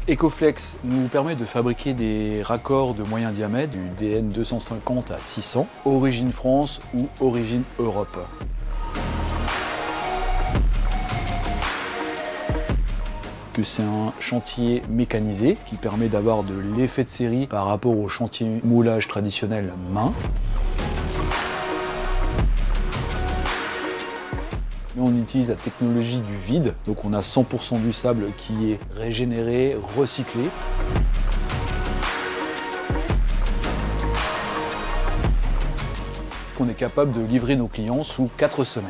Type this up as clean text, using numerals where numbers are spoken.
Ecoflex nous permet de fabriquer des raccords de moyen diamètre, du DN 250 à 600, origine France ou origine Europe. C'est un chantier mécanisé qui permet d'avoir de l'effet de série par rapport au chantier moulage traditionnel main. On utilise la technologie du vide, donc on a 100% du sable qui est régénéré, recyclé. On est capable de livrer nos clients sous 4 semaines.